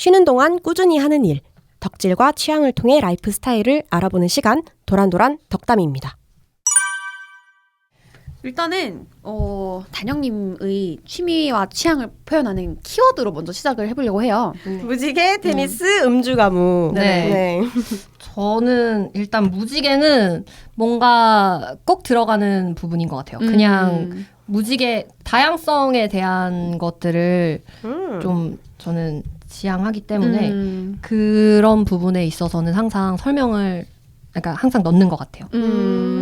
쉬는 동안 꾸준히 하는 일, 덕질과 취향을 통해 라이프 스타일을 알아보는 시간, 도란도란 덕담입니다. 일단은 단영님의 취미와 취향을 표현하는 키워드로 먼저 시작을 해보려고 해요. 무지개, 테니스, 음주 가무. 네. 저는 일단 무지개는 뭔가 꼭 들어가는 부분인 것 같아요. 그냥 무지개 다양성에 대한 것들을 좀 저는 지향하기 때문에 그런 부분에 있어서는 항상 설명을 그러니까 항상 넣는 것 같아요.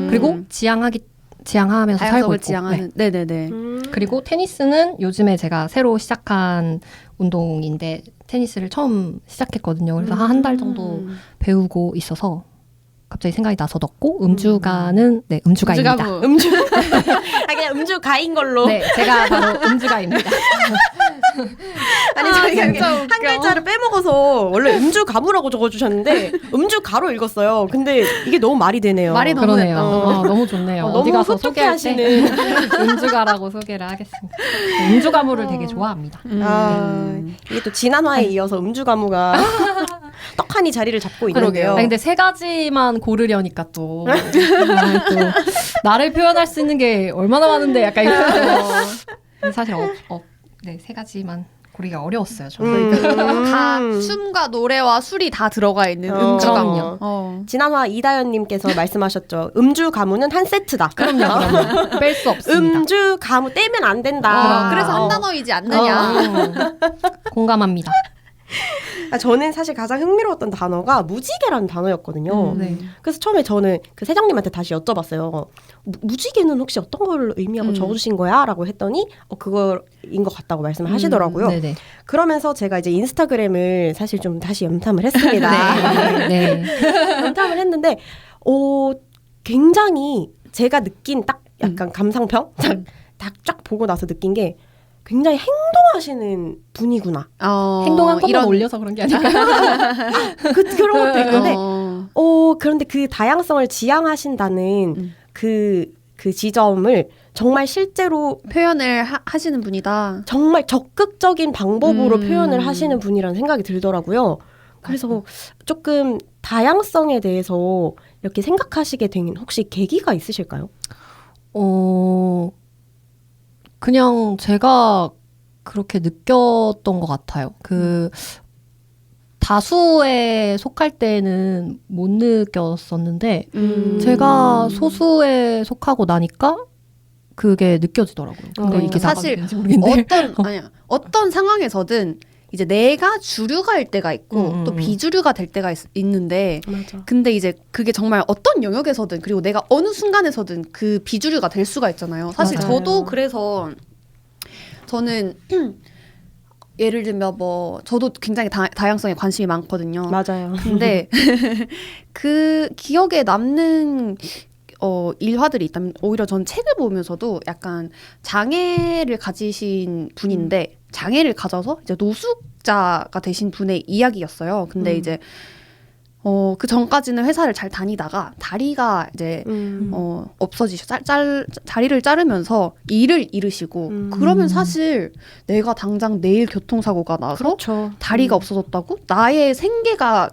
그리고 지향하면서 살고 있고. 지향하는. 네. 네네네. 그리고 테니스는 요즘에 제가 새로 시작한 운동인데 테니스를 처음 시작했거든요. 그래서 한 달 정도 배우고 있어서 갑자기 생각이 나서 넣고 음주가는 네 음주가입니다. 음주. 그냥 음주가인 걸로. 네, 제가 바로 음주가입니다. 아니 저희가 이렇게 한 글자를 빼먹어서 원래 음주 가무라고 적어주셨는데 음주 가로 읽었어요. 근데 이게 너무 말이 되네요. 말이 너무 그러네요. 너무 좋네요. 어디 너무 가서 소개할 때 흡족해하시는. 음주가라고 소개를 하겠습니다. 음주가무를 되게 좋아합니다. 이게 또 지난화에 이어서 음주 가무가 떡하니 자리를 잡고 있는데요. 근데 세 가지만 고르려니까 또 나를 표현할 수 있는 게 얼마나 많은데 약간 이런 사실 네, 세 가지만 고르기가 어려웠어요. 저는. 다 춤과 노래와 술이 다 들어가 있는 음주가무. 지난화 이다연님께서 말씀하셨죠. 음주 가무는 한 세트다. 그럼요. 뺄 수 없습니다. 음주 가무 떼면 안 된다. 그래서 한 단어이지 않느냐. 공감합니다. 저는 사실 가장 흥미로웠던 단어가 무지개라는 단어였거든요. 네. 그래서 처음에 저는 그 세정님한테 다시 여쭤봤어요. 무지개는 혹시 어떤 걸 의미하고 적어주신 거야? 라고 했더니 그거인 것 같다고 말씀을 하시더라고요. 네네. 그러면서 제가 이제 인스타그램을 사실 좀 다시 염탐을 했습니다. 네. 염탐을 했는데 굉장히 제가 느낀 딱 약간 감상평? 딱 보고 나서 느낀 게 굉장히 행동하시는 분이구나. 행동한 것만 올려서 그런 게 아닐까. 그런 것도 있는데 그런데 그 다양성을 지향하신다는 그 지점을 정말 실제로 표현을 하시는 분이다. 정말 적극적인 방법으로 표현을 하시는 분이라는 생각이 들더라고요. 그래서 조금 다양성에 대해서 이렇게 생각하시게 된 혹시 계기가 있으실까요? 그냥 제가 그렇게 느꼈던 것 같아요. 다수에 속할 때는 못 느꼈었는데 제가 소수에 속하고 나니까 그게 느껴지더라고요. 근데 이게 사실 어떤 상황에서든 이제 내가 주류가일 때가 있고 또 비주류가 될 때가 있는데 맞아. 근데 이제 그게 정말 어떤 영역에서든 그리고 내가 어느 순간에서든 그 비주류가 될 수가 있잖아요. 사실 맞아요. 저도 그래서 저는 예를 들면 저도 굉장히 다양성에 관심이 많거든요. 맞아요. 근데 그 기억에 남는 일화들이 있다면 오히려 전 책을 보면서도 약간 장애를 가지신 분인데 장애를 가져서 이제 노숙자가 되신 분의 이야기였어요. 근데 이제 그 전까지는 회사를 잘 다니다가 다리가 이제 다리를 자르면서 일을 잃으시고 그러면 사실 내가 당장 내일 교통사고가 나서 그렇죠. 다리가 없어졌다고 나의 생계가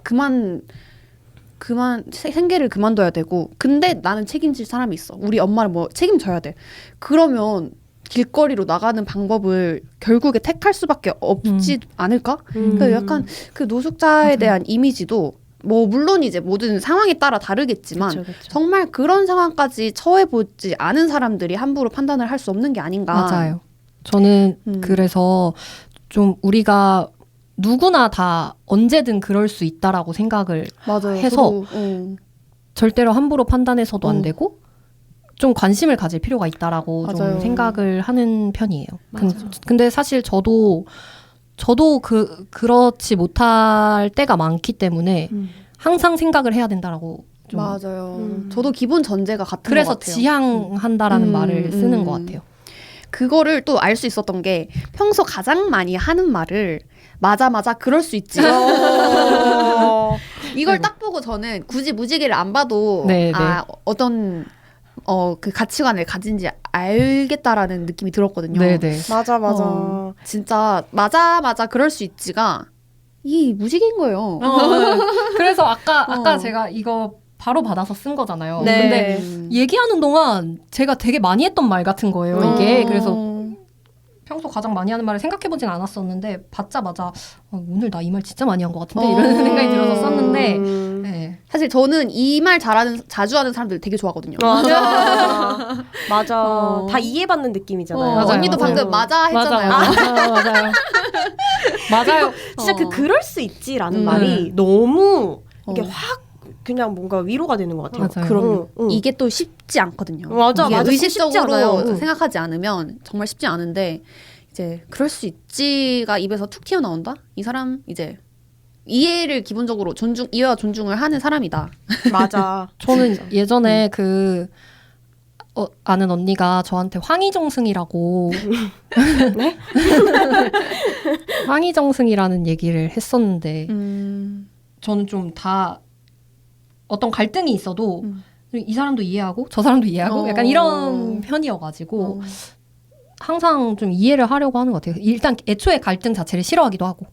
생계를 그만둬야 되고 근데 나는 책임질 사람이 있어. 우리 엄마를 책임져야 돼. 그러면 길거리로 나가는 방법을 결국에 택할 수밖에 없지 않을까? 그러니까 약간 그 노숙자에 대한 이미지도 물론 이제 모든 상황에 따라 다르겠지만 그쵸. 정말 그런 상황까지 처해보지 않은 사람들이 함부로 판단을 할 수 없는 게 아닌가. 맞아요. 저는 그래서 좀 우리가 누구나 다 언제든 그럴 수 있다라고 생각을 맞아요. 해서 절대로 함부로 판단해서도 안 되고 좀 관심을 가질 필요가 있다라고 좀 생각을 하는 편이에요. 근데 사실 저도 그렇지 못할 때가 많기 때문에 항상 생각을 해야 된다라고 좀 맞아요. 저도 기본 전제가 같은 것 같아요. 그래서 지향한다라는 말을 쓰는 것 같아요. 그거를 또 알 수 있었던 게 평소 가장 많이 하는 말을 맞아 그럴 수 있지. 이걸 딱 보고 저는 굳이 무지개를 안 봐도 어떤 그 가치관을 가진지 알겠다라는 느낌이 들었거든요. 네네. 맞아. 진짜 맞아 그럴 수 있지가 이 무지개인 거예요. 그래서 아까 어. 제가 이거 바로 받아서 쓴 거잖아요. 네. 근데 얘기하는 동안 제가 되게 많이 했던 말 같은 거예요. 이게 그래서 평소 가장 많이 하는 말을 생각해보진 않았었는데 받자마자 오늘 나 이 말 진짜 많이 한 것 같은데 이런 생각이 들어서 썼는데 네. 사실 저는 이 말 자주 하는 사람들 되게 좋아하거든요. 맞아. 맞아. 어. 다 이해받는 느낌이잖아요. 맞아요, 언니도 맞아요. 방금 맞아 했잖아요. 맞아요. 맞아요. 진짜 어. 그 그럴 수 있지라는 음. 말이 너무 이게 어. 확 그냥 뭔가 위로가 되는 것 같아요. 맞아요. 그럼요. 응. 이게 또 쉽지 않거든요. 맞아, 이게 맞아. 쉽지 의식적으로 않아요. 응. 생각하지 않으면 정말 쉽지 않은데 이제 그럴 수 있지가 입에서 툭 튀어나온다? 이 사람 이제 이해를 기본적으로 이해와 존중을 하는 사람이다. 맞아. 저는 예전에 아는 언니가 저한테 황희정승이라고 네? 황희정승이라는 얘기를 했었는데 저는 좀 다 어떤 갈등이 있어도 이 사람도 이해하고 저 사람도 이해하고 약간 이런 편이어가지고 항상 좀 이해를 하려고 하는 것 같아요. 일단 애초에 갈등 자체를 싫어하기도 하고.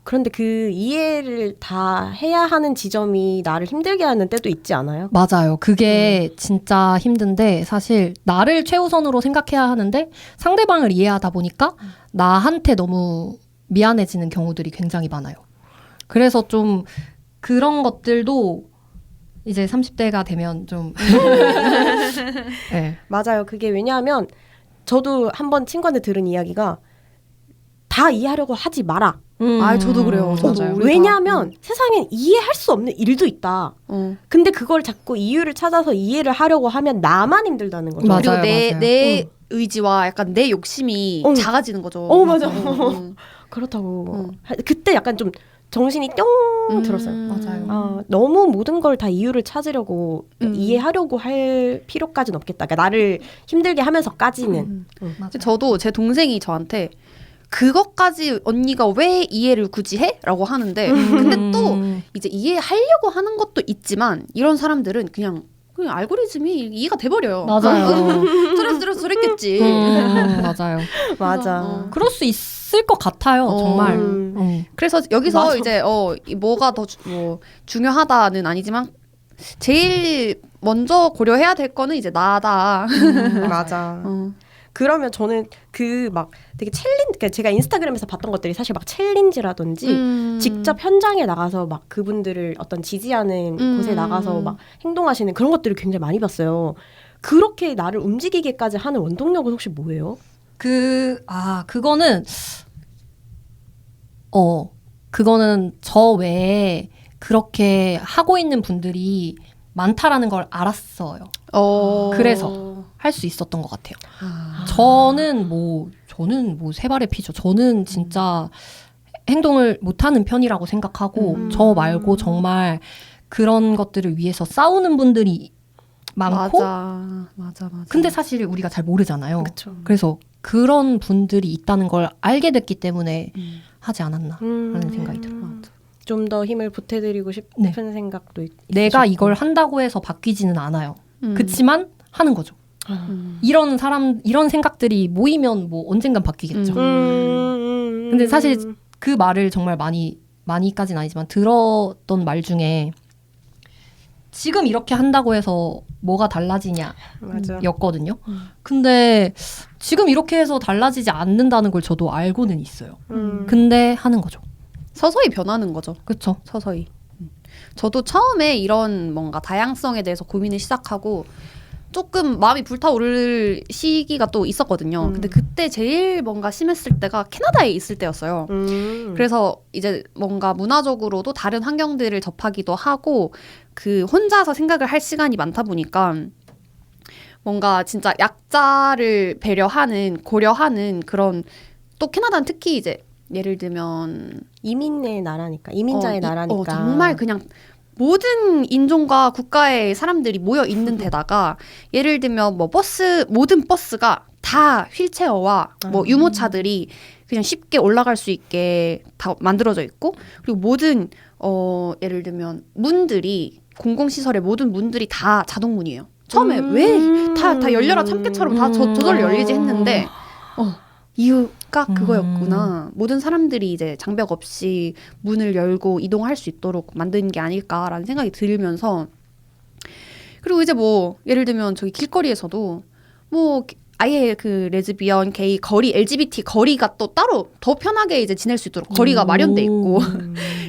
그런데 그 이해를 다 해야 하는 지점이 나를 힘들게 하는 때도 있지 않아요? 맞아요. 그게 진짜 힘든데 사실 나를 최우선으로 생각해야 하는데 상대방을 이해하다 보니까 나한테 너무 미안해지는 경우들이 굉장히 많아요. 그래서 좀 그런 것들도 이제 30대가 되면 좀 네. 맞아요. 그게 왜냐하면 저도 한번 친구한테 들은 이야기가 다 이해하려고 하지 마라. 아, 저도 그래요. 저도. 우리 다. 왜냐하면 세상엔 이해할 수 없는 일도 있다. 어. 근데 그걸 자꾸 이유를 찾아서 이해를 하려고 하면 나만 힘들다는 거죠. 맞아요, 그리고 내 맞아요. 의지와 약간 내 욕심이 어. 작아지는 거죠. 맞아. 응. 그렇다고. 그때 약간 좀 정신이 뿅 들었어요. 맞아요. 아, 너무 모든 걸 다 이유를 찾으려고 이해하려고 할 필요까지는 없겠다. 그러니까 나를 힘들게 하면서까지는. 맞아요. 저도 제 동생이 저한테 그것까지 언니가 왜 이해를 굳이 해? 라고 하는데 근데 또 이제 이해하려고 하는 것도 있지만 이런 사람들은 그냥 알고리즘이 이해가 돼버려요. 맞아요. 그랬겠지. 맞아요. 맞아. 그럴 수 있을 것 같아요. 정말. 그래서 여기서 맞아. 이제 뭐가 더 중요하다는 아니지만 제일 먼저 고려해야 될 거는 이제 나다. 맞아. 그러면 저는 그 막 되게 그러니까 제가 인스타그램에서 봤던 것들이 사실 막 챌린지라든지 직접 현장에 나가서 막 그분들을 어떤 지지하는 곳에 나가서 막 행동하시는 그런 것들을 굉장히 많이 봤어요. 그렇게 나를 움직이게까지 하는 원동력은 혹시 뭐예요? 그거는 저 외에 그렇게 하고 있는 분들이 많다라는 걸 알았어요. 그래서 할 수 있었던 것 같아요. 저는 뭐 세 발의 피죠. 저는 진짜 행동을 못하는 편이라고 생각하고 저 말고 정말 그런 것들을 위해서 싸우는 분들이 많고 맞아. 근데 사실 우리가 잘 모르잖아요. 그쵸. 그래서 그런 분들이 있다는 걸 알게 됐기 때문에 하지 않았나라는 생각이 들어요. 좀 더 힘을 보태드리고 싶은 생각도 내가 있으셨고. 이걸 한다고 해서 바뀌지는 않아요. 그치만 하는 거죠. 이런 생각들이 모이면 뭐 언젠간 바뀌겠죠. 근데 사실 그 말을 정말 많이까지는 아니지만 들었던 말 중에 지금 이렇게 한다고 해서 뭐가 달라지냐 맞아. 였거든요. 근데 지금 이렇게 해서 달라지지 않는다는 걸 저도 알고는 있어요. 근데 하는 거죠. 서서히 변하는 거죠. 그렇죠. 서서히. 저도 처음에 이런 뭔가 다양성에 대해서 고민을 시작하고 조금 마음이 불타오를 시기가 또 있었거든요. 근데 그때 제일 뭔가 심했을 때가 캐나다에 있을 때였어요. 그래서 이제 뭔가 문화적으로도 다른 환경들을 접하기도 하고 그 혼자서 생각을 할 시간이 많다 보니까 뭔가 진짜 약자를 고려하는 그런 또 캐나다는 특히 이제 예를 들면 이민의 나라니까 이민자의 나라니까 정말 그냥 모든 인종과 국가의 사람들이 모여 있는 데다가 예를 들면 뭐 모든 버스가 다 휠체어와 뭐 유모차들이 그냥 쉽게 올라갈 수 있게 다 만들어져 있고 그리고 모든 예를 들면 공공시설의 모든 문들이 다 자동문이에요. 처음에 왜 다 열려라 참깨처럼 다 저절로 열리지 했는데 이유가 그거였구나. 모든 사람들이 이제 장벽 없이 문을 열고 이동할 수 있도록 만든 게 아닐까라는 생각이 들면서 그리고 이제 뭐 예를 들면 저기 길거리에서도 뭐 아예 그 레즈비언, 게이 거리, LGBT 거리가 또 따로 더 편하게 이제 지낼 수 있도록 거리가 마련돼 있고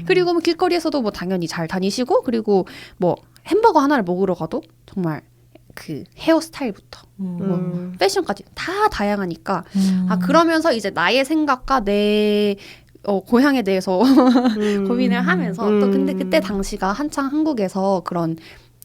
그리고 뭐 길거리에서도 뭐 당연히 잘 다니시고 그리고 뭐 햄버거 하나를 먹으러 가도 정말 그 헤어스타일부터 뭐 패션까지 다 다양하니까 아 그러면서 이제 나의 생각과 내 고향에 대해서 고민을 하면서 또 근데 그때 당시가 한창 한국에서 그런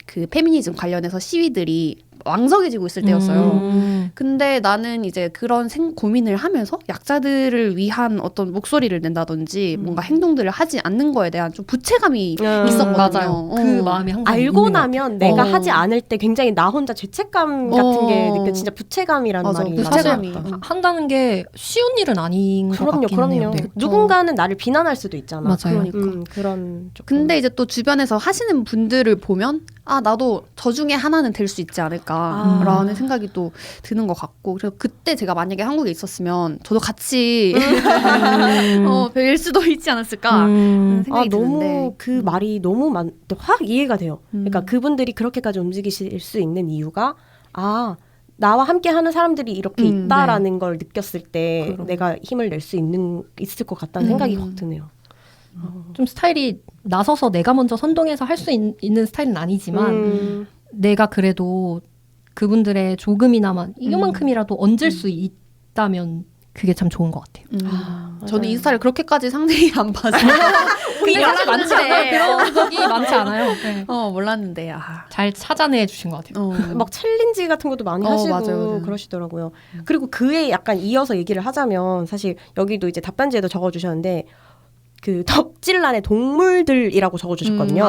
그 페미니즘 관련해서 시위들이 왕성해지고 있을 때였어요. 근데 나는 이제 그런 고민을 하면서 약자들을 위한 어떤 목소리를 낸다든지 뭔가 행동들을 하지 않는 거에 대한 좀 부채감이 있었거든요. 맞아요. 그 마음이 항상 알고 있는 나면 내가 하지 않을 때 굉장히 나 혼자 죄책감 같은 게 느껴. 진짜 부채감이라는 맞아, 말이 부채감이. 맞아요. 한다는 게 쉬운 일은 아닌 것 같긴 해요. 네. 누군가는 나를 비난할 수도 있잖아. 맞아요. 그러니까. 그런 조금. 근데 이제 또 주변에서 하시는 분들을 보면 아 나도 저 중에 하나는 될 수 있지 않을까라는 생각이 또 드는 것 같고 그래서 그때 제가 만약에 한국에 있었으면 저도 같이 뵐 수도 있지 않았을까 생각이 너무 드는데 그 말이 너무 확 이해가 돼요. 그러니까 그분들이 그렇게까지 움직이실 수 있는 이유가 나와 함께 하는 사람들이 이렇게 있다라는 걸 느꼈을 때 그럼. 내가 힘을 낼 수 있을 것 같다는 생각이 확 드네요. 좀 스타일이 나서서 내가 먼저 선동해서 할 수 있는 스타일은 아니지만 내가 그래도 그분들의 조금이나마 이만큼이라도 얹을 수 있다면 그게 참 좋은 것 같아요. 저는 인스타를 그렇게까지 상세히 안 봐서 근데 사실 많지 않아요. 그런 적이 많지 않아요. 네. 몰랐는데 잘 찾아내 주신 것 같아요. 막 챌린지 같은 것도 많이 하시고 맞아요. 그러시더라고요. 그리고 그에 약간 이어서 얘기를 하자면 사실 여기도 이제 답변지에도 적어주셨는데 그 덕질란의 동물들이라고 적어주셨거든요.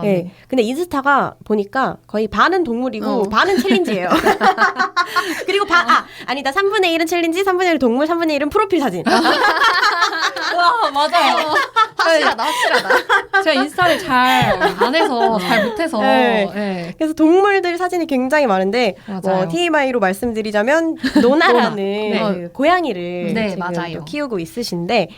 네. 근데 인스타가 보니까 거의 반은 동물이고 반은 챌린지예요. 그리고 아니다. 3분의 1은 챌린지, 3분의 1은 동물, 3분의 1은 프로필 사진. 와, 맞아요. 확실하다. 제가 인스타를 잘 안 해서 잘 못해서. 네. 네. 그래서 동물들 사진이 굉장히 많은데 TMI로 말씀드리자면 노나라는 네. 그 고양이를 네, 지금 맞아요. 또 키우고 있으신데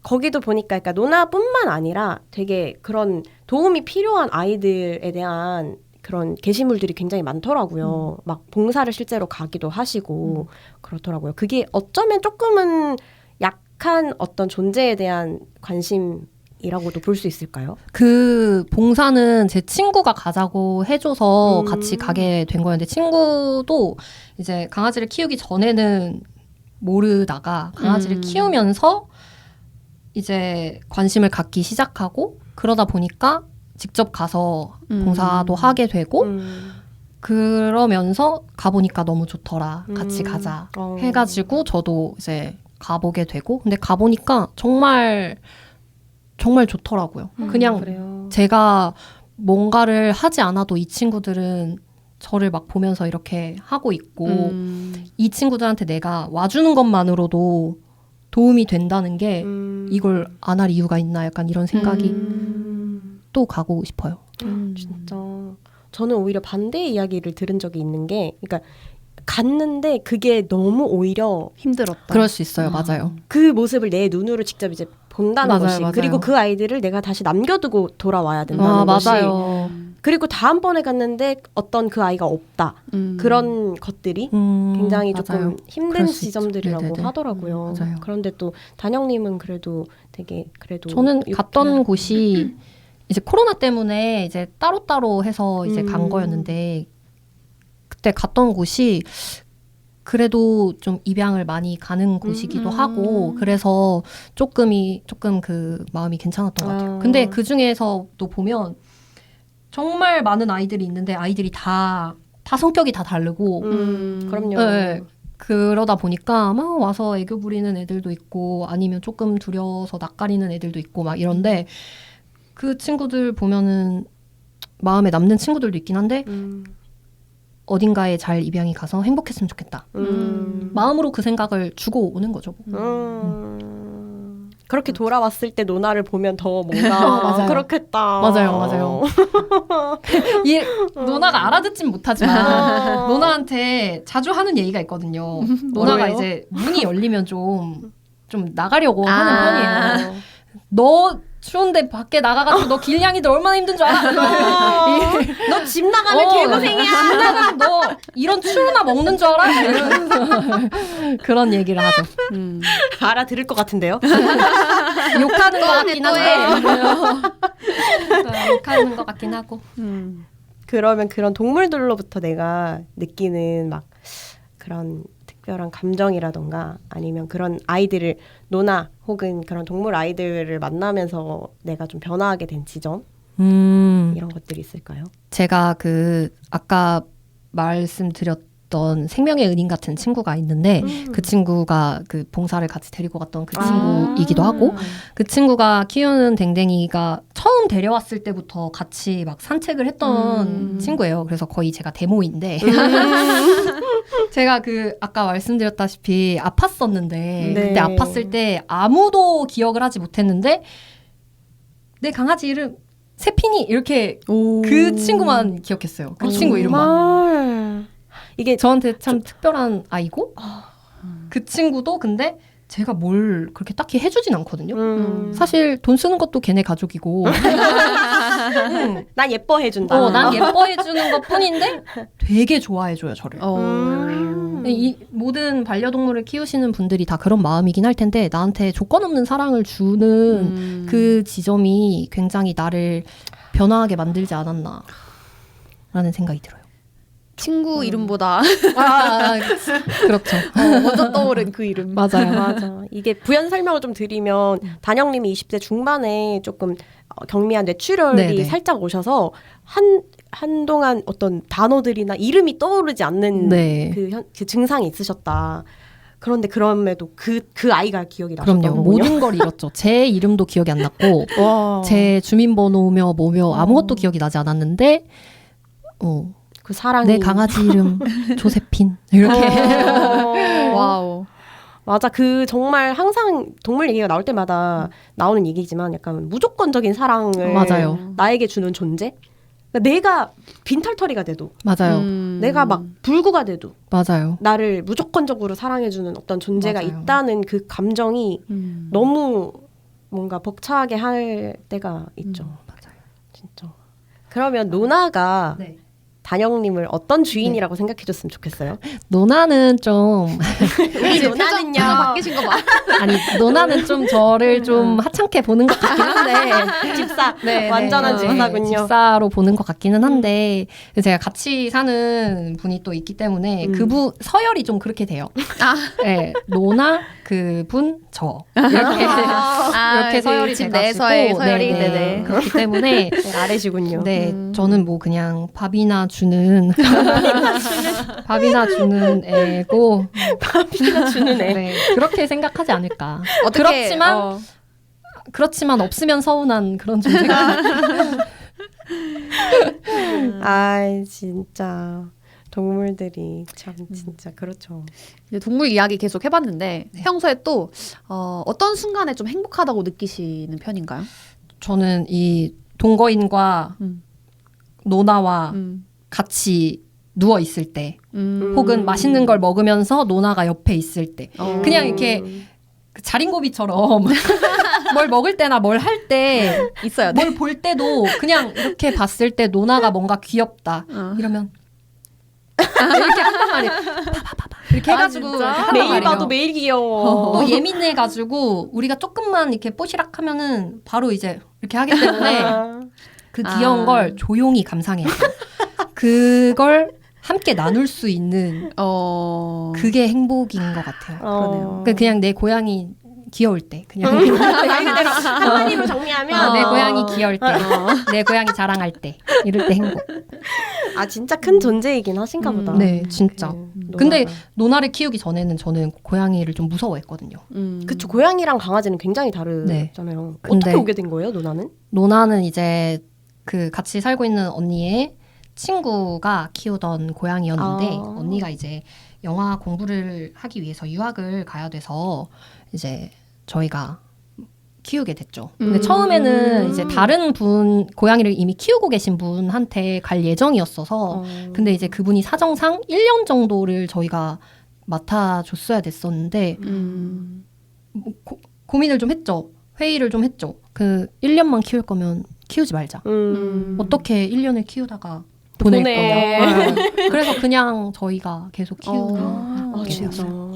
거기도 보니까 그러니까 노나뿐만 아니라 되게 그런 도움이 필요한 아이들에 대한 그런 게시물들이 굉장히 많더라고요. 막 봉사를 실제로 가기도 하시고 그렇더라고요. 그게 어쩌면 조금은 약한 어떤 존재에 대한 관심이라고도 볼 수 있을까요? 그 봉사는 제 친구가 가자고 해줘서 같이 가게 된 거였는데 친구도 이제 강아지를 키우기 전에는 모르다가 강아지를 키우면서 이제 관심을 갖기 시작하고 그러다 보니까 직접 가서 봉사도 하게 되고 그러면서 가보니까 너무 좋더라. 같이 가자. 해가지고 저도 이제 가보게 되고 근데 가보니까 정말 좋더라고요. 그냥 그래요. 제가 뭔가를 하지 않아도 이 친구들은 저를 막 보면서 이렇게 하고 있고 이 친구들한테 내가 와주는 것만으로도 도움이 된다는 게 이걸 안 할 이유가 있나 약간 이런 생각이 또 가고 싶어요. 진짜 저는 오히려 반대의 이야기를 들은 적이 있는 게 그러니까 갔는데 그게 너무 오히려 힘들었다. 그럴 수 있어요. 맞아요. 그 모습을 내 눈으로 직접 이제 본다는 맞아요, 것이 맞아요. 그리고 그 아이들을 내가 다시 남겨두고 돌아와야 된다는 것이 맞아요. 그리고 다음번에 갔는데 어떤 그 아이가 없다 그런 것들이 굉장히 맞아요. 조금 힘든 그럴 수 있죠. 지점들이라고 네네네. 하더라고요. 맞아요. 그런데 또 단영님은 그래도 되게 그래도 저는 갔던 곳이 이제 코로나 때문에 이제 따로따로 해서 이제 간 거였는데 그때 갔던 곳이 그래도 좀 입양을 많이 가는 곳이기도 하고 그래서 조금 그 마음이 괜찮았던 것 같아요. 근데 그 중에서도 보면 정말 많은 아이들이 있는데 아이들이 다 성격이 다 다르고 그럼요. 네. 그러다 보니까 막 와서 애교 부리는 애들도 있고 아니면 조금 두려워서 낯가리는 애들도 있고 막 이런데 그 친구들 보면은 마음에 남는 친구들도 있긴 한데 어딘가에 잘 입양이 가서 행복했으면 좋겠다. 마음으로 그 생각을 주고 오는 거죠. 그렇게 돌아왔을 때 노나를 보면 더 뭔가 맞아요. 그렇겠다. 맞아요. 이 노나가 알아듣진 못하지만 노나한테 자주 하는 얘기가 있거든요. 노나가 뭐예요? 이제 문이 열리면 좀 나가려고 아. 하는 편이에요. 너 추운데 밖에 나가가지고 너 길냥이들 얼마나 힘든 줄 알아? 너 집 나가면 개고생이야. 집 나가면 너 이런 추루나 먹는 줄 알아? 이러면서 그런 얘기를 하죠. 알아들을 것 같은데요. 욕하는 것 같긴 또 한데 욕하는 것 같긴 하고. 그러면 그런 동물들로부터 내가 느끼는 막 그런 특별한 감정이라던가 아니면 그런 아이들을 노나 혹은 그런 동물 아이들을 만나면서 내가 좀 변화하게 된 지점 이런 것들이 있을까요? 제가 그 아까 말씀드렸던 생명의 은인 같은 친구가 있는데 그 친구가 그 봉사를 같이 데리고 갔던 그 친구이기도 하고 그 친구가 키우는 댕댕이가 처음 데려왔을 때부터 같이 막 산책을 했던 친구예요. 그래서 거의 제가 데모인데 제가 그 아까 말씀드렸다시피 아팠었는데 네. 그때 아팠을 때 아무도 기억을 하지 못했는데 내 강아지 이름 세핀이 이렇게 그 친구만 기억했어요. 그 친구 이름만. 정말. 이게 저한테 참 특별한 아이고 그 친구도 근데 제가 뭘 그렇게 딱히 해주진 않거든요. 사실 돈 쓰는 것도 걔네 가족이고 난 예뻐해준다. 난 예뻐해주는 것뿐인데 되게 좋아해줘요 저를. 이 모든 반려동물을 키우시는 분들이 다 그런 마음이긴 할 텐데 나한테 조건 없는 사랑을 주는 그 지점이 굉장히 나를 변화하게 만들지 않았나 라는 생각이 들어요. 친구 이름보다 그렇죠. 먼저 떠오른 그 이름. 맞아요. 맞아. 이게 부연 설명을 좀 드리면 단영님이 20대 중반에 조금 경미한 뇌출혈이 네네. 살짝 오셔서 한동안 어떤 단어들이나 이름이 떠오르지 않는 네. 그 증상이 있으셨다. 그런데 그럼에도 그 아이가 기억이 나셨던 그럼요. 거군요. 모든 걸 잃었죠. 제 이름도 기억이 안 났고 와. 제 주민번호며 뭐며 아무것도 기억이 나지 않았는데 그 사랑이 내 강아지 이름 조세핀 이렇게 와우. 맞아. 그 정말 항상 동물 얘기가 나올 때마다 나오는 얘기지만 약간 무조건적인 사랑을 맞아요. 나에게 주는 존재. 그러니까 내가 빈털터리가 돼도 맞아요. 내가 막 불구가 돼도 맞아요. 나를 무조건적으로 사랑해주는 어떤 존재가 맞아요. 있다는 그 감정이 너무 뭔가 벅차게 할 때가 있죠. 맞아요. 진짜. 그러면 노나가 네. 단영님을 어떤 주인이라고 생각해줬으면 좋겠어요? 노나는 좀 우리 표정 바뀌신 거 봐. 아니 노나는 좀 저를 좀 하찮게 보는 것 같긴 한데 집사. 네, 완전한 네. 집사군요. 집사로 보는 것 같기는 한데 제가 같이 사는 분이 또 있기 때문에 그분 서열이 좀 그렇게 돼요. 네, 노나 그분 저 이렇게 이렇게 서열이 집 돼가지고 내서의 서열이 네네. 네네. 그렇기 때문에 네, 아래시군요. 네, 저는 뭐 그냥 밥이나 주는 밥이나 주는 애고 밥이나 주는 애. 네, 그렇게 생각하지 않을까. 어떻게, 그렇지만 없으면 서운한 그런 존재가 아이 진짜 동물들이 참 진짜 그렇죠. 이제 동물 이야기 계속 해봤는데 평소에 또 어떤 순간에 좀 행복하다고 느끼시는 편인가요? 저는 이 동거인과 노나와 같이 누워 있을 때 혹은 맛있는 걸 먹으면서 노나가 옆에 있을 때 그냥 이렇게 그 자린고비처럼 뭘 먹을 때나 뭘 할 때 있어요. 뭘 볼 때도 그냥 이렇게 봤을 때 노나가 뭔가 귀엽다 이러면 이렇게 한단 말이에요. 봐봐봐 이렇게 해가지고 이렇게 한단 매일 말이에요. 봐도 매일 귀여워. 또 예민해가지고 우리가 조금만 이렇게 뽀시락 하면은 바로 이제 이렇게 하기 때문에 그 귀여운 걸 조용히 감상해요. 그걸 함께 나눌 수 있는 그게 행복인 것 같아요. 그러니까 그냥 내 고양이 귀여울 때 그냥 말 그대로 한마디로 정리하면 내 고양이 귀여울 때 내 고양이 자랑할 때 이럴 때 행복. 아 진짜 큰 존재이긴 하신가 보다. 네 진짜. 그 근데 노나가. 노나를 키우기 전에는 저는 고양이를 좀 무서워했거든요. 그쵸 고양이랑 강아지는 굉장히 다르잖아요. 근데- 어떻게 오게 된 거예요, 노나는? 노나는 이제 그 같이 살고 있는 언니의 친구가 키우던 고양이였는데 아. 언니가 이제 영화 공부를 하기 위해서 유학을 가야 돼서 이제 저희가 키우게 됐죠. 근데 처음에는 이제 다른 분, 고양이를 이미 키우고 계신 분한테 갈 예정이었어서 근데 이제 그분이 사정상 1년 정도를 저희가 맡아줬어야 됐었는데 뭐 고민을 좀 했죠. 회의를 좀 했죠. 그 1년만 키울 거면 키우지 말자. 어떻게 1년을 키우다가 보낼 거냐. 그래서 그냥 저희가 계속 키우고 아, 진짜. 되었어요.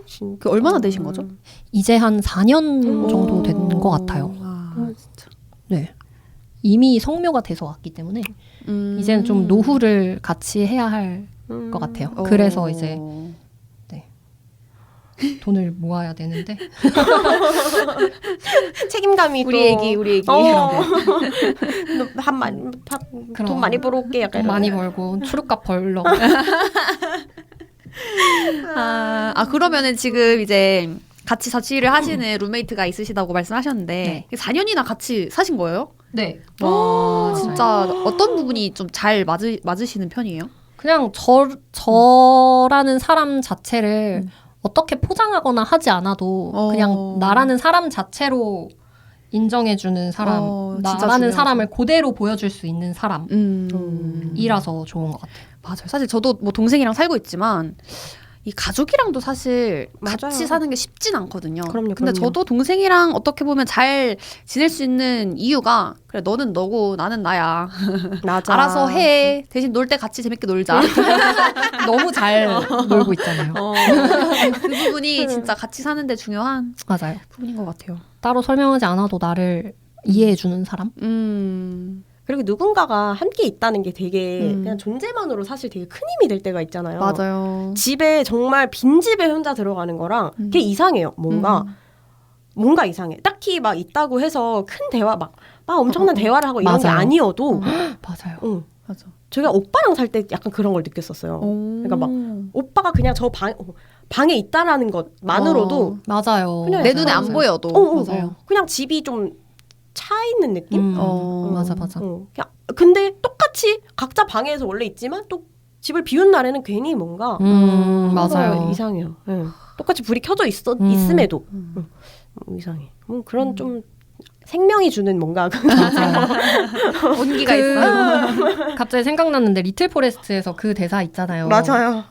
진짜. 그 얼마나 되신 거죠? 이제 한 4년 정도 된 것 같아요. 진짜. 네. 이미 성묘가 돼서 왔기 때문에 이제는 좀 노후를 같이 해야 할 것 같아요. 그래서 이제 돈을 모아야 되는데 책임감이 우리 애기. 돈 많이 벌어올게. 약간 돈 많이 벌고 출입값 벌러 그러면은 지금 이제 같이 자취를 하시는 룸메이트가 있으시다고 말씀하셨는데 4년이나 같이 사신 거예요? 네. 와, 진짜 어떤 부분이 좀 잘 맞으시는 편이에요? 그냥 저라는 사람 자체를 어떻게 포장하거나 하지 않아도 그냥 나라는 사람 자체로 인정해주는 사람, 진짜 나라는 중요하죠. 사람을 그대로 보여줄 수 있는 사람이라서 좋은 것 같아요. 맞아요. 사실 저도 뭐 동생이랑 살고 있지만 이 가족이랑도 사실 맞아요. 같이 사는 게 쉽진 않거든요. 그럼요, 근데 저도 동생이랑 어떻게 보면 잘 지낼 수 있는 이유가 그래 너는 너고 나는 나야. 맞아. 알아서 해. 대신 놀 때 같이 재밌게 놀자. 너무 잘 놀고 있잖아요. 그 부분이 진짜 같이 사는데 중요한 맞아요. 부분인 것 같아요. 따로 설명하지 않아도 나를 이해해주는 사람? 그리고 누군가가 함께 있다는 게 되게 그냥 존재만으로 사실 되게 큰 힘이 될 때가 있잖아요. 맞아요. 집에 정말 빈 집에 혼자 들어가는 거랑 그게 이상해요. 뭔가 이상해. 딱히 막 있다고 해서 큰 대화 막 엄청난 대화를 하고 이런 게 맞아요. 아니어도 맞아요. 맞아. 제가 오빠랑 살 때 약간 그런 걸 느꼈었어요. 그러니까 막 오빠가 그냥 저 방에 있다라는 것만으로도 맞아요. 그냥 내 눈에 안 맞아요. 보여도. 맞아요. 그냥 집이 좀 차 있는 느낌? 맞아. 그냥 근데 똑같이 각자 방에서 원래 있지만 또 집을 비운 날에는 괜히 뭔가 맞아요. 이상해요. 똑같이 불이 켜져 있음에도 이상해. 그런 좀 생명이 주는 뭔가 온기가 있어요. 갑자기 생각났는데 리틀 포레스트에서 그 대사 있잖아요. 맞아요.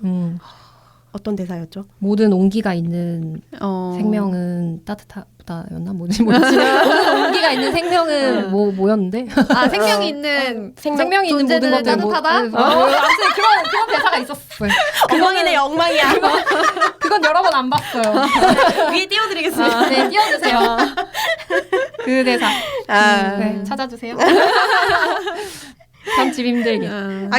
어떤 대사였죠? 모든 온기가 있는 생명은 따뜻하다였나? 뭐지? 모든 온기가 있는 생명은 뭐였는데? 생명이 있는 생명이 있는 모든 것들 따뜻하다? 아무튼 그런 대사가 있었어요. 엉망이네 엉망이야. 그건 여러 번 안 봤어요. 위에 띄워드리겠습니다. 네, 띄워주세요. 그 대사. 네, 찾아주세요. 편집 힘들게.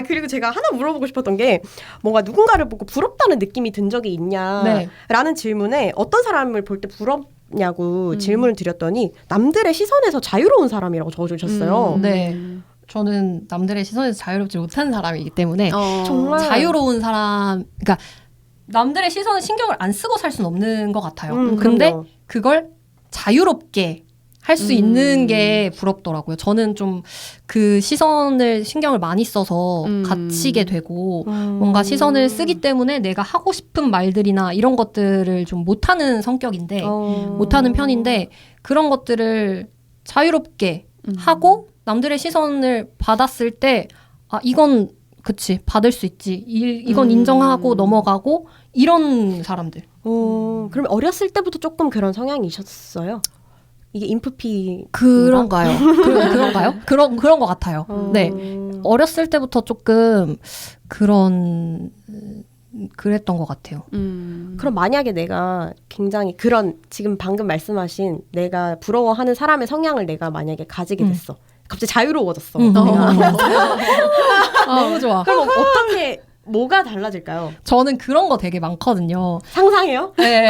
그리고 제가 하나 물어보고 싶었던 게 뭔가 누군가를 보고 부럽다는 느낌이 든 적이 있냐라는 질문에 어떤 사람을 볼 때 부럽냐고 질문을 드렸더니 남들의 시선에서 자유로운 사람이라고 적어주셨어요. 네. 저는 남들의 시선에서 자유롭지 못한 사람이기 때문에 정말 자유로운 사람, 그러니까 남들의 시선에 신경을 안 쓰고 살 수는 없는 것 같아요. 근데 그럼요. 그걸 자유롭게 할 수 있는 게 부럽더라고요. 저는 좀 그 시선을 신경을 많이 써서 갇히게 되고 뭔가 시선을 쓰기 때문에 내가 하고 싶은 말들이나 이런 것들을 좀 못하는 성격인데 못하는 편인데 그런 것들을 자유롭게 하고 남들의 시선을 받았을 때 이건 그치 받을 수 있지 이건 인정하고 넘어가고 이런 사람들. 그럼 어렸을 때부터 조금 그런 성향이셨어요? 이게 인프피 그런가요? 그런가요? 그런 것 같아요. 네. 어렸을 때부터 조금 그랬던 것 같아요. 그럼 만약에 내가 굉장히 그런 지금 방금 말씀하신 내가 부러워하는 사람의 성향을 내가 만약에 가지게 됐어. 갑자기 자유로워졌어. 내가. 너무 좋아. 그럼 어떻게 뭐가 달라질까요? 저는 그런 거 되게 많거든요. 상상해요? 네.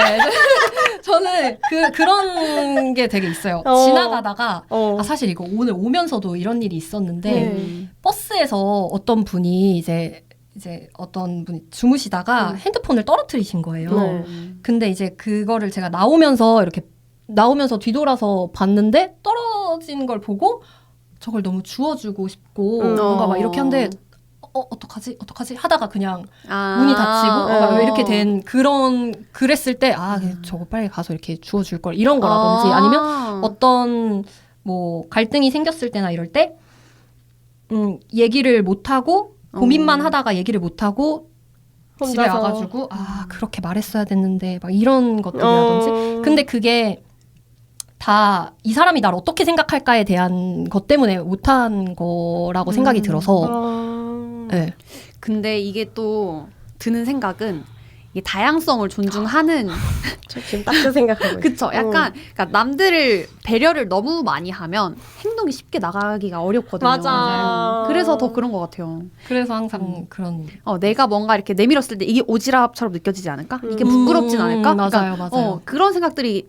저는 그런 게 되게 있어요. 지나가다가 사실 이거 오늘 오면서도 이런 일이 있었는데 버스에서 어떤 분이 이제 어떤 분이 주무시다가 핸드폰을 떨어뜨리신 거예요. 근데 이제 그거를 제가 나오면서 뒤돌아서 봤는데 떨어진 걸 보고 저걸 너무 주워주고 싶고 뭔가 막 이렇게 하는데 어떡하지 하다가 그냥 아. 문이 닫히고 이렇게 된 그랬을 때 저거 빨리 가서 이렇게 주워줄 걸 이런 거라든지 아니면 어떤 뭐 갈등이 생겼을 때나 이럴 때 얘기를 못하고 고민만 하다가 얘기를 못하고 집에 혼자서. 와가지고 그렇게 말했어야 됐는데 막 이런 것들이라든지 근데 그게 다 이 사람이 날 어떻게 생각할까에 대한 것 때문에 못한 거라고 생각이 들어서 네. 근데 이게 또 드는 생각은 이게 다양성을 존중하는 저 지금 딱 그 생각하고 있어요. 그쵸. 약간 그러니까 남들을 배려를 너무 많이 하면 행동이 쉽게 나가기가 어렵거든요. 맞아. 그래서 더 그런 것 같아요. 그래서 항상 그런 내가 뭔가 이렇게 내밀었을 때 이게 오지랖처럼 느껴지지 않을까? 이게 부끄럽진 않을까? 맞아요, 그러니까, 맞아요. 그런 생각들이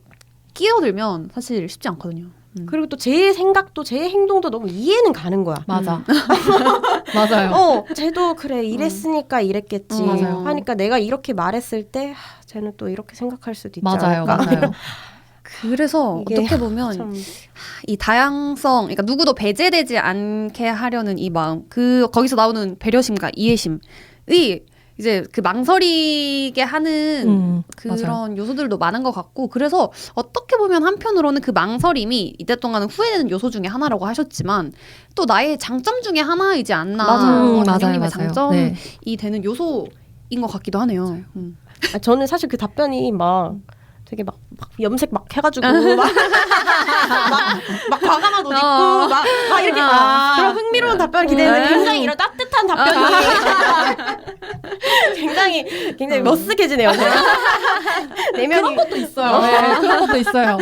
끼어들면 사실 쉽지 않거든요. 그리고 또 제 생각도 제 행동도 너무 이해는 가는 거야. 맞아. 맞아요. 쟤도 그래 이랬으니까 이랬겠지. 맞아요. 하니까 내가 이렇게 말했을 때 쟤는 또 이렇게 생각할 수도 있지 맞아요. 않을까. 맞아요. 그래서 이게 어떻게 보면 참. 이 다양성, 그러니까 누구도 배제되지 않게 하려는 이 마음, 거기서 나오는 배려심과 이해심이 이제 그 망설이게 하는 그런 맞아요. 요소들도 많은 것 같고, 그래서 어떻게 보면 한편으로는 그 망설임이 이때 동안은 후회되는 요소 중에 하나라고 하셨지만 또 나의 장점 중에 하나이지 않나. 맞아요. 장님의 장점이 네. 되는 요소인 것 같기도 하네요. 저는 사실 그 답변이 막 되게 막 염색 막 해가지고 막 과감한 옷 입고 막 이렇게 그런 흥미로운 답변을 기대했는데 굉장히 이런 따뜻한 답변이 굉장히 머쓱해지네요. 내면이 그런 것도 있어요. 네, 그런 것도 있어요.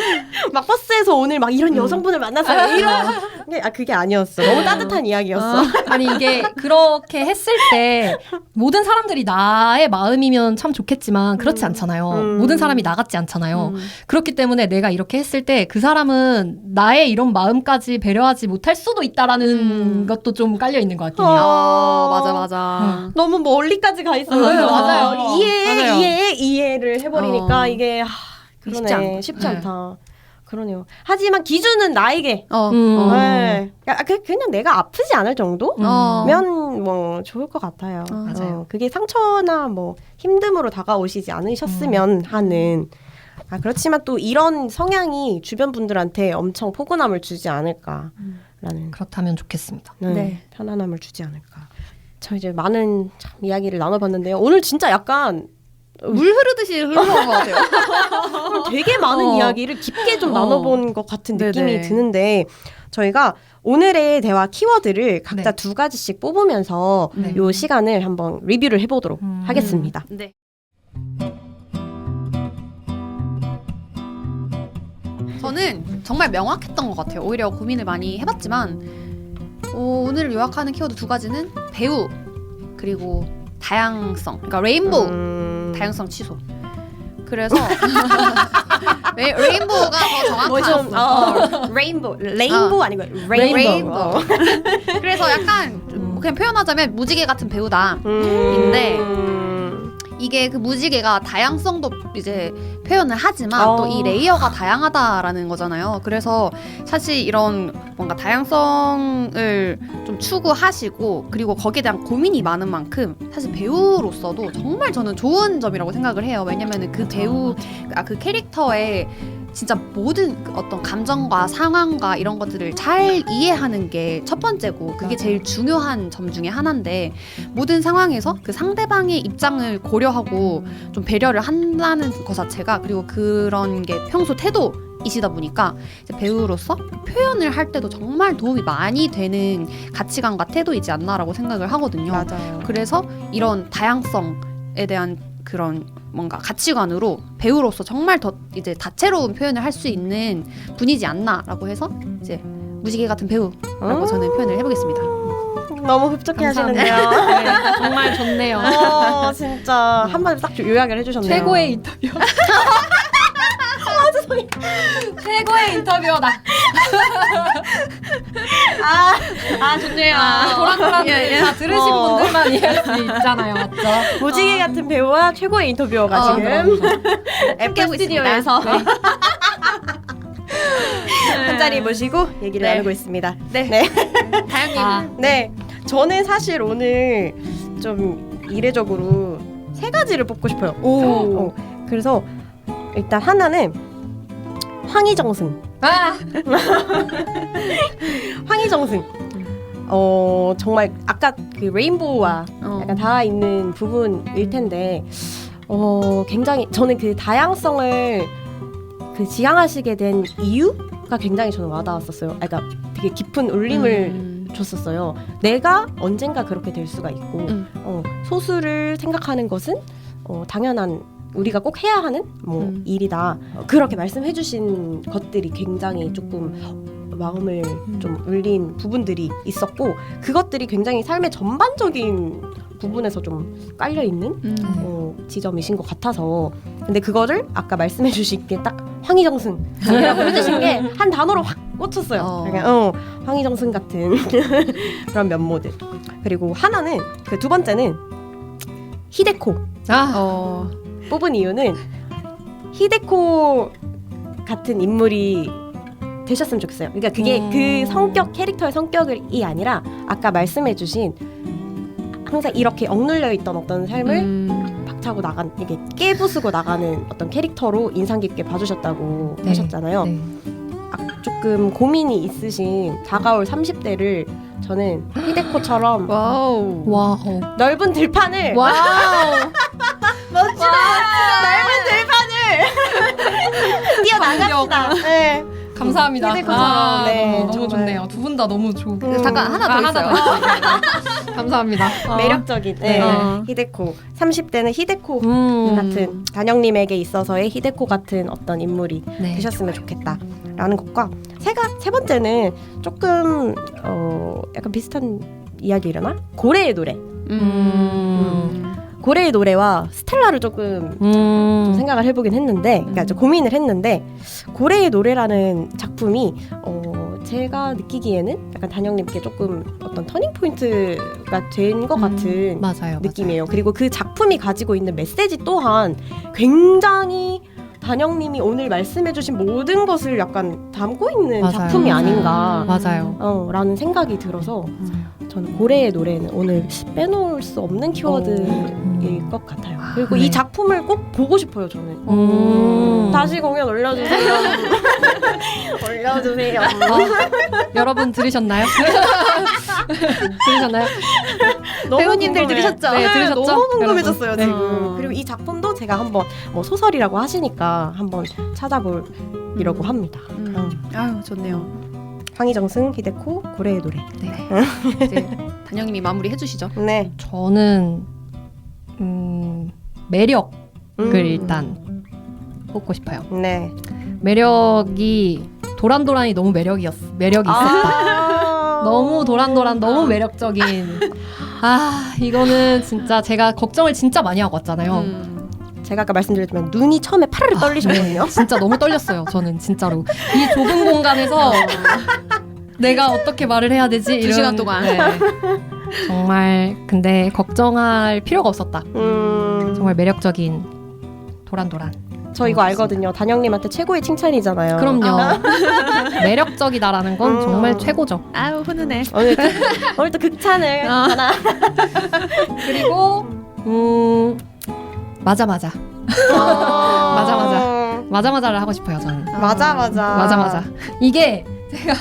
막 버스에서 오늘 막 이런 여성분을 만났어요. 이런 그게 아니었어. 너무 따뜻한 이야기였어. 아니 이게 그렇게 했을 때 모든 사람들이 나의 마음이면 참 좋겠지만 그렇지 않잖아요. 모든 사람이 나 같지 않잖아요. 그렇기 때문에 내가 이렇게 했을 때 그 사람은 나의 이런 마음까지 배려하지 못할 수도 있다라는 것도 좀 깔려 있는 것 같긴 해요. 맞아. 너무 멀리까지 가 있어요. 네, 맞아요. 이해를 해버리니까 이게 그러네. 쉽지 네. 않다. 그러네요. 하지만 기준은 나에게. 네. 그냥 내가 아프지 않을 정도면 뭐 좋을 것 같아요. 맞아요. 그게 상처나 뭐 힘듦으로 다가오시지 않으셨으면 하는. 그렇지만 또 이런 성향이 주변 분들한테 엄청 포근함을 주지 않을까라는. 그렇다면 좋겠습니다. 네. 편안함을 주지 않을까. 저 이제 많은 참 이야기를 나눠봤는데요. 오늘 진짜 약간 물 흐르듯이 흘러간 것 같아요. 되게 많은 이야기를 깊게 좀 나눠본 것 같은 느낌이 네네. 드는데 저희가 오늘의 대화 키워드를 각자 네. 2가지씩 뽑으면서 네. 요 시간을 한번 리뷰를 해보도록 하겠습니다. 네. 저는 정말 명확했던 것 같아요. 오히려 고민을 많이 해봤지만 오늘 요약하는 키워드 2가지는 배우 그리고 다양성, 그러니까 레인보우 다양성 취소. 그래서 레인보우가 더 정확한 레인보우 아니고 레인보우. 그래서 약간 그냥 표현하자면 무지개 같은 배우다인데 이게 그 무지개가 다양성도 이제 표현을 하지만 또 이 레이어가 다양하다라는 거잖아요. 그래서 사실 이런 뭔가 다양성을 좀 추구하시고 그리고 거기에 대한 고민이 많은 만큼 사실 배우로서도 정말 저는 좋은 점이라고 생각을 해요. 왜냐면은 그 배우, 그 캐릭터의 진짜 모든 어떤 감정과 상황과 이런 것들을 잘 이해하는 게 첫 번째고 그게 제일 중요한 점 중에 하나인데 모든 상황에서 그 상대방의 입장을 고려하고 좀 배려를 한다는 것 자체가 그리고 그런 게 평소 태도이시다 보니까 이제 배우로서 표현을 할 때도 정말 도움이 많이 되는 가치관과 태도이지 않나라고 생각을 하거든요. 맞아요. 그래서 이런 다양성에 대한 그런 뭔가 가치관으로 배우로서 정말 더 이제 다채로운 표현을 할 수 있는 분이지 않나라고 해서 이제 무지개 같은 배우라고 저는 표현을 해보겠습니다. 너무 흡족해 하시는데요. 네, 정말 좋네요. 진짜 한마디 딱 요약을 해주셨네요. 최고의 인터뷰. 최고의 인터뷰다. 좋네요. 도란도란 다 들으신 분들만 이해할 수 있잖아요, 맞죠? 무지개 같은 배우와 최고의 인터뷰어가 지금 애플 스튜디오에서 한 자리 모시고 얘기를 나누고 있습니다. 네. 다영님. 네. 저는 사실 오늘 좀 이례적으로 3가지를 뽑고 싶어요. 그래서 일단 하나는 황희정승. 황희정승. 정말 아까 그 레인보우와 약간 닿아 있는 부분일 텐데 굉장히 저는 그 다양성을 그 지향하시게 된 이유가 굉장히 저는 와닿았었어요. 그러니까 되게 깊은 울림을 줬었어요. 내가 언젠가 그렇게 될 수가 있고 소수를 생각하는 것은 당연한 우리가 꼭 해야 하는 일이다. 그렇게 말씀해주신 것들이 굉장히 조금 마음을 좀 울린 부분들이 있었고 그것들이 굉장히 삶의 전반적인 부분에서 좀 깔려 있는 지점이신 것 같아서 근데 그거를 아까 말씀해주신 게 딱 황희정승이라고 해주신 게 한 단어로 확 꽂혔어요. 그러니까 황희정승 같은 그런 면모들. 그리고 하나는 그 두 번째는 히데코. 뽑은 이유는 히데코 같은 인물이 되셨으면 좋겠어요. 그러니까 그게 그 성격, 캐릭터의 성격이 아니라 아까 말씀해주신 항상 이렇게 억눌려 있던 어떤 삶을 박차고 나간, 이게 깨부수고 나가는 어떤 캐릭터로 인상 깊게 봐주셨다고 하셨잖아요. 조금 고민이 있으신 다가올 30대를 저는 히데코처럼 넓은 들판을 멋지다. 넓은 들판을 뛰어나갑시다. 네. 감사합니다. 히데코처럼. 네, 너무 좋네요. 두 분 다 너무 좋고. 잠깐 하나 더 있어요. 감사합니다. 매력적인 히데코. 30대는 히데코 같은 단영님에게 있어서의 히데코 같은 어떤 인물이 되셨으면 좋겠다라는 것과 세 번째는 조금 약간 비슷한 이야기려나? 고래의 노래. 고래의 노래와 스텔라를 조금 좀 생각을 해보긴 했는데, 그러니까 좀 고민을 했는데, 고래의 노래라는 작품이 제가 느끼기에는 약간 단영님께 조금 어떤 터닝 포인트가 된 것 같은 느낌이에요. 그리고 그 작품이 가지고 있는 메시지 또한 굉장히 단영님이 오늘 말씀해주신 모든 것을 약간 담고 있는 작품이 아닌가 라는 생각이 들어서 저는 고래의 노래는 오늘 빼놓을 수 없는 키워드일 것 같아요. 그리고 이 작품을 꼭 보고 싶어요. 저는 다시 공연 올려주세요. 올려주세요. 여러분 들으셨나요? 들으셨나요? 배우님들 들으셨죠? 네, 들으셨죠? 너무 궁금해졌어요. 네. 지금. 그리고 이 작품도 제가 한번 소설이라고 하시니까 한번 찾아보려고 합니다. 아유 좋네요. 황희정승, 히데코, 고래의 노래. 이제 단영님이 마무리 해주시죠. 네. 저는 매력을 일단 뽑고 싶어요. 네. 매력이 도란도란이 너무 매력이 있었다. 너무 도란도란 너무 매력적인. 이거는 진짜 제가 걱정을 진짜 많이 하고 왔잖아요. 제가 아까 말씀드렸지만 눈이 처음에 파르르 떨리셨거든요. 진짜 너무 떨렸어요. 저는 진짜로 이 좁은 공간에서 내가 어떻게 말을 해야 되지? 2시간 동안. 정말 근데 걱정할 필요가 없었다. 정말 매력적인 도란도란. 저 이거 알거든요. 단영님한테 최고의 칭찬이잖아요. 그럼요. 매력적이다라는 건 정말 최고죠. 아유 훈훈해. 오늘 또 극찬을 하나. 그리고 맞아. 맞아를 하고 싶어요. 저는. 맞아. 이게 제가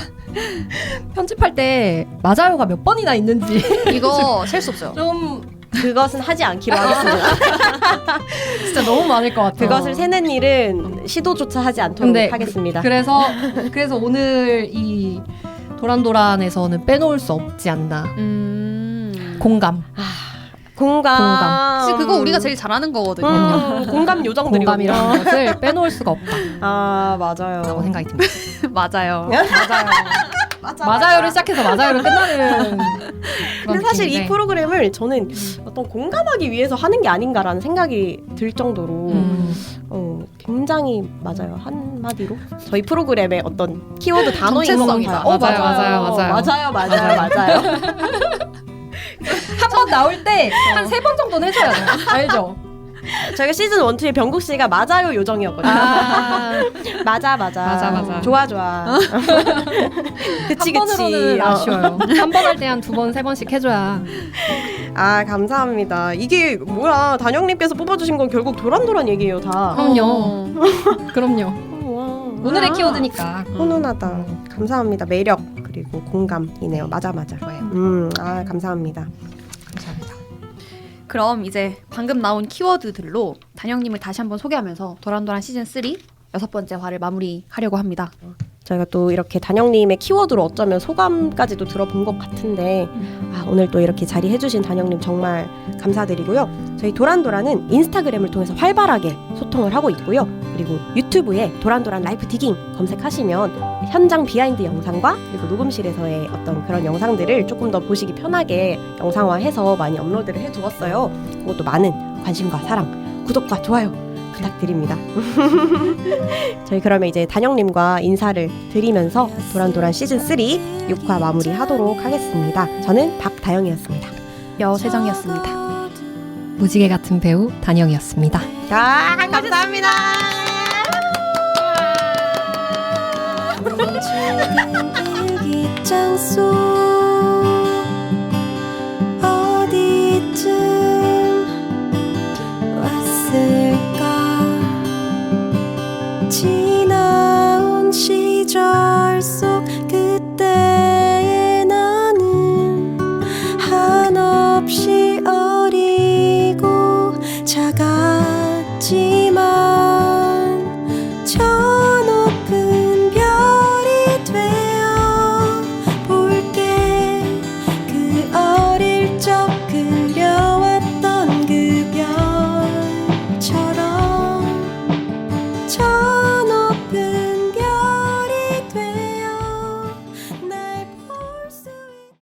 편집할 때 맞아요가 몇 번이나 있는지 이거 셀 수 없어요. 좀 그것은 하지 않기로 하겠습니다. 진짜 너무 많을 것 같아요. 그것을 세는 일은 시도조차 하지 않도록 하겠습니다. 그래서 오늘 이 도란도란에서는 빼놓을 수 없지 않나. 공감. 사실 그거 우리가 제일 잘하는 거거든요. 공감 요정들이거든요. 공감이라는 것을 빼놓을 수가 없다. 맞아요. 라고 생각이 듭니다. 맞아요. 맞아요를 시작해서 맞아요로 끝나는. 근데 사실 이 프로그램을 저는 어떤 공감하기 위해서 하는 게 아닌가라는 생각이 들 정도로 굉장히 맞아요. 한마디로 저희 프로그램의 어떤 키워드 단어인 것 같아요. 맞아요. 한 번 나올 때 한 3번 정도는 해줘야 돼요. 알죠? 저희가 시즌 1, 2에 병국 씨가 맞아요 요정이었거든요. 맞아. 좋아. 그치. 한 번으로는 아쉬워요. 한 번 할 때 한 2번, 3번씩 해줘야. 아 감사합니다. 이게 뭐야 단영님께서 뽑아주신 건 결국 도란도란 얘기예요 다. 그럼요. 오늘의 키워드니까. 훈훈하다. 감사합니다. 매력 그리고 공감이네요. 맞아. 아 감사합니다. 감사합니다. 그럼 이제 방금 나온 키워드들로 단영님을 다시 한번 소개하면서 도란도란 시즌 3 6번째 화를 마무리하려고 합니다. 저희가 또 이렇게 단영님의 키워드로 어쩌면 소감까지도 들어본 것 같은데 오늘 또 이렇게 자리해주신 단영님 정말 감사드리고요. 저희 도란도란은 인스타그램을 통해서 활발하게 소통을 하고 있고요. 그리고 유튜브에 도란도란 라이프 디깅 검색하시면 현장 비하인드 영상과 그리고 녹음실에서의 어떤 그런 영상들을 조금 더 보시기 편하게 영상화해서 많이 업로드를 해두었어요. 그것도 많은 관심과 사랑, 구독과 좋아요 부탁드립니다. 저희 그러면 이제 단영님과 인사를 드리면서 도란도란 시즌 3 6화 마무리하도록 하겠습니다. 저는 박다영이었습니다. 여세정이었습니다. 무지개 같은 배우 단영이었습니다. 감사합니다.